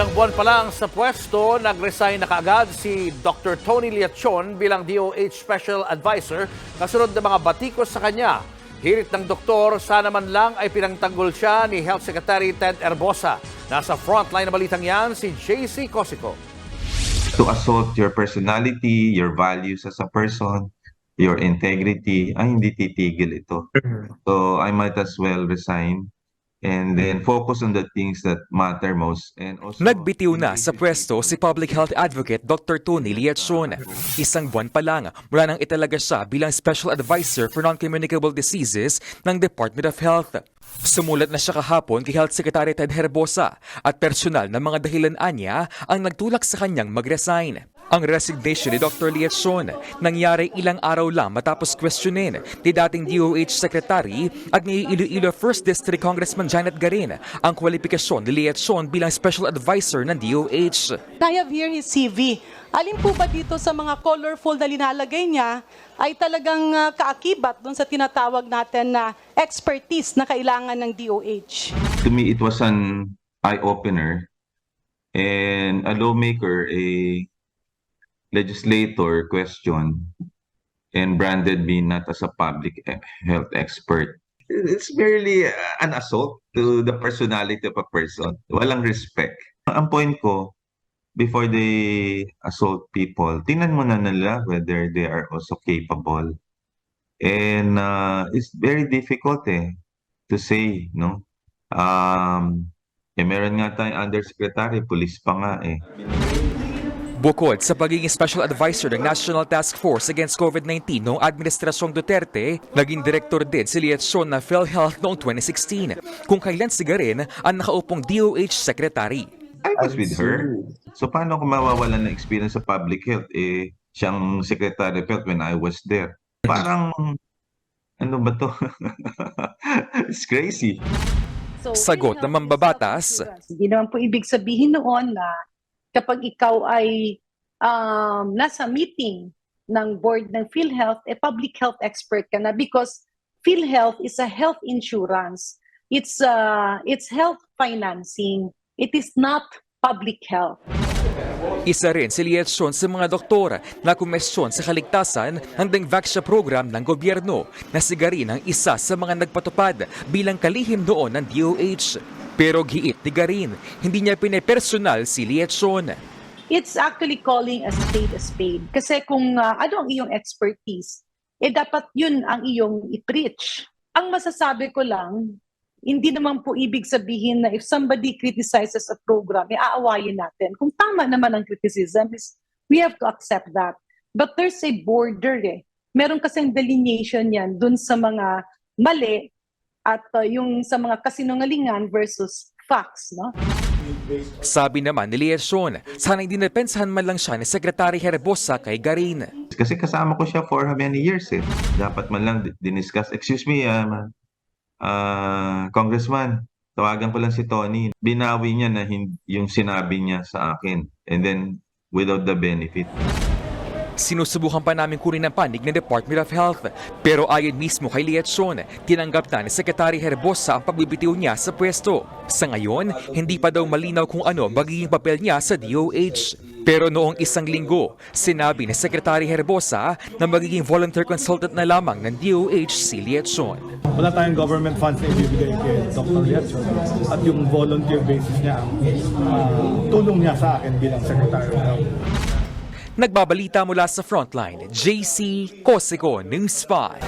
Ilang buwan pa lang sa pwesto, nag-resign na kaagad si Dr. Tony Liachon bilang DOH Special Advisor kasunod ng mga batikos sa kanya. Hirit ng doktor, sana man lang ay pinangtanggol siya ni Health Secretary Ted Herbosa. Nasa frontline na balitang yan si JC Cosico. To assault your personality, your values as a person, your integrity, ay hindi titigil ito. So I might as well resign and then focus on the things that matter most. And also, Nagbitiw na sa pwesto si Public Health Advocate Dr. Tony Liachon. Isang buwan pa lang mula nang italaga siya bilang Special Advisor for Non-Communicable Diseases ng Department of Health. Sumulat na siya kahapon kay Health Secretary Ted Herbosa at personal na mga dahilan niya ang nagtulak sa kanyang mag-resign. Ang resignation ni Dr. Liachon nangyari ilang araw lang matapos questionin ni dating DOH Secretary at ni Iloilo 1st District Congressman Janet Garin ang kwalifikasyon ni Liachon bilang Special Advisor ng DOH. I have here his CV. Alin po ba dito sa mga colorful na linalagay niya ay talagang kaakibat dun sa tinatawag natin na expertise na kailangan ng DOH? to me, it was an eye-opener and a lawmaker, a legislator question and branded me not as a public health expert. It's merely an assault to the personality of a person. Walang respect. Ang point ko, before they assault people, tingnan muna nila whether they are also capable. And it's very difficult to say, no? Meron nga tayong undersecretary, police pa nga Bukod sa pagiging Special Advisor ng National Task Force Against COVID-19 noong Administrasyong Duterte, naging direktor din si Liachon na PhilHealth noong 2016, kung kailan si Garin ang nakaupong DOH Secretary. I was with her. So paano ko mawawalan ng experience sa public health? Siyang Secretary of Health when I was there. Parang, ano ba to? It's crazy. Sagot ng mambabatas, Hindi naman po ibig sabihin noon na kapag ikaw ay nasa meeting ng board ng PhilHealth, public health expert ka na because PhilHealth is a health insurance. It's health financing. It is not public health. isa rin si Liachon sa mga doktor na kumesyon sa kaligtasan ng Dengvaxia program ng gobyerno na si Garin ang isa sa mga nagpatupad bilang kalihim noon ng DOH. Pero giit ni Garin, hindi niya pinepersonal si Liachon. It's actually calling a spade. Kasi kung ano ang iyong expertise, dapat yun ang iyong i-preach. Ang masasabi ko lang, hindi naman po ibig sabihin na if somebody criticizes a program, aawayin natin. Kung tama naman ang criticism, we have to accept that. But there's a border Meron kasing delineation yan dun sa mga mali at yung sa mga kasinungalingan versus facts, no? Sabi naman ni Liachon, sana'y dinepensahan man lang siya ni Secretary Herbosa kay Garin. Kasi kasama ko siya for how many years Dapat man lang diniscuss. Excuse me, Congressman, tawagan ko lang si Tony. Binawi niya na yung sinabi niya sa akin. And then, without the benefit. Sinusubukan pa namin kunin ang panig ng Department of Health. Pero ayon mismo kay Liachon, tinanggap na ni Secretary Herbosa ang pagbibitiw niya sa pwesto. Sa ngayon, hindi pa daw malinaw kung ano magiging papel niya sa DOH. Pero noong isang linggo, sinabi ni Secretary Herbosa na magiging volunteer consultant na lamang ng DOH si Liachon. Wala tayong government funds na ibibigay kay Dr. Liachon at yung volunteer basis niya ang tulong niya sa akin bilang Secretary of Health. Nagbabalita mula sa Frontline, JC Cosico, News 5.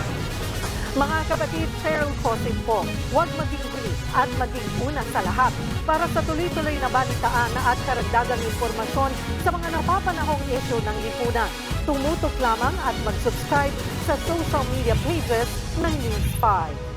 Mga kapatid, Cheryl Cosing po, huwag maging bilis at maging una sa lahat para sa tuloy-tuloy na balitaan at karagdagang impormasyon sa mga napapanahong issue ng lipunan. Tumutok lamang at mag-subscribe sa social media pages ng News 5.